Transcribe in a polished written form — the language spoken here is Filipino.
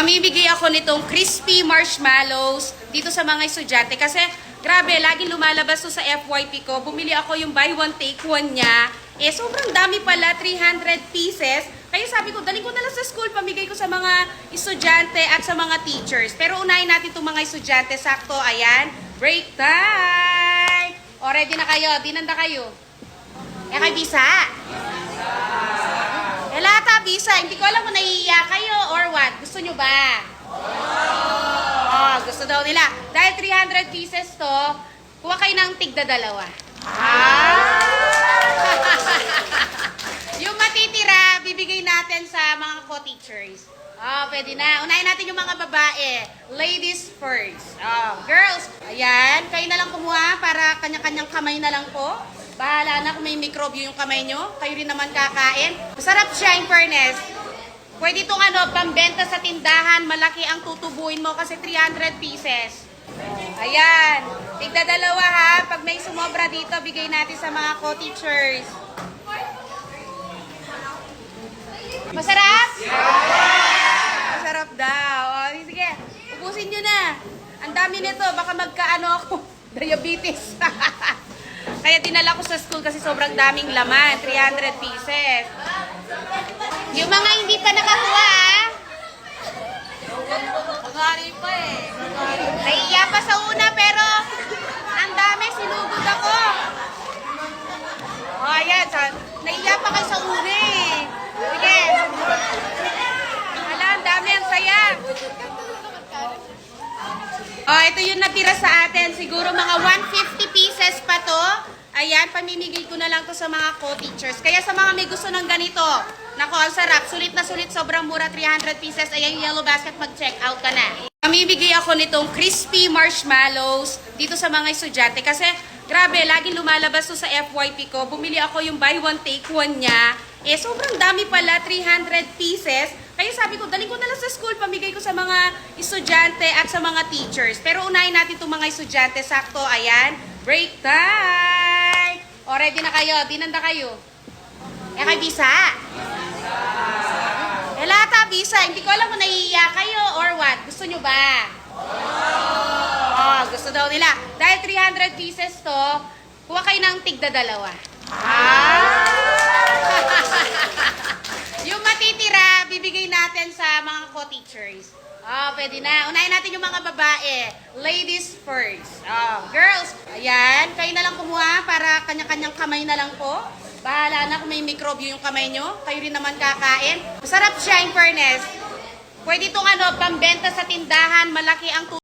Mamimigay ako nitong crispy marshmallows dito sa mga estudyante kasi grabe, laging lumalabas to sa FYP ko. Bumili ako yung buy one take one niya. Sobrang dami pala, 300 pieces. Kaya sabi ko, dali ko na lang sa school, pamigay ko sa mga estudyante at sa mga teachers. Pero unahin natin itong mga estudyante. Sakto, ayan, break time! O, ready na kayo? Dinanda kayo? Kay Bisa? Lata, Bisa, hindi ko alam kung naiiyak kayo or what. Gusto nyo ba? Gusto daw nila. Dahil 300 pieces to, kuha kayo ng tigda-dalawa. Yung matitira, bibigay natin sa mga co-teachers. Pwede na. Unahin natin yung mga babae. Ladies first. Girls, ayan. Kayo na lang kumuha para kanya-kanyang kamay na lang po. Bahala na kung may mikrobyo yung kamay nyo. Kayo rin naman kakain. Masarap siya in fairness. Pwede itong pambenta sa tindahan. Malaki ang tutubuin mo kasi 300 pieces. Ayan. Tigda-dalawa ha. Pag may sumobra dito, bigay natin sa mga co-teachers. Masarap? Masarap daw. Sige, ubusin nyo na. Ang dami nito. Baka magkaano ako. Diabetes. Kaya dinala ko sa school kasi sobrang daming laman. 300 pieces. Yung mga hindi pa nakakuha, Magari pa eh. Naiiya pa sa una pero ang dami, sinugod ako. Ayan. Naiiya pa kayo sa una eh. Sige. Ang dami, ang saya. Ito yung natira sa atin. Siguro mga 150 pieces pa to. Ayan, pamimigay ko na lang to sa mga co-teachers. Kaya sa mga may gusto ng ganito, nako, ang sarap. Sulit na sulit, sobrang mura, 300 pieces. Ayan yung yellow basket, mag-check out ka na. Pamimigay ako nitong crispy marshmallows dito sa mga estudyante. Kasi, grabe, laging lumalabas to sa FYP ko. Bumili ako yung buy one take one niya. Sobrang dami pala, 300 pieces. Kaya sabi ko, dali ko na lang sa school, pamigay ko sa mga estudyante at sa mga teachers. Pero unahin natin itong mga estudyante. Sakto, ayan, break time! O, ready na kayo? Dinanda kayo? Kay Bisa? Lata, Bisa, hindi ko alam kung naiiyak kayo or what. Gusto nyo ba? Gusto daw nila. Dahil 300 pieces to, kuha kayo ng tigda-dalawa. Yung matitira, bibigay natin sa mga co-teachers. Pwede na. Unahin natin yung mga babae. Ladies first. Girls, ayan. Kayo na lang kumuha para kanya-kanyang kamay na lang po. Bahala na kung may mikrobyo yung kamay nyo. Kayo rin naman kakain. Masarap siya in fairness. Pwede itong pambenta sa tindahan. Malaki ang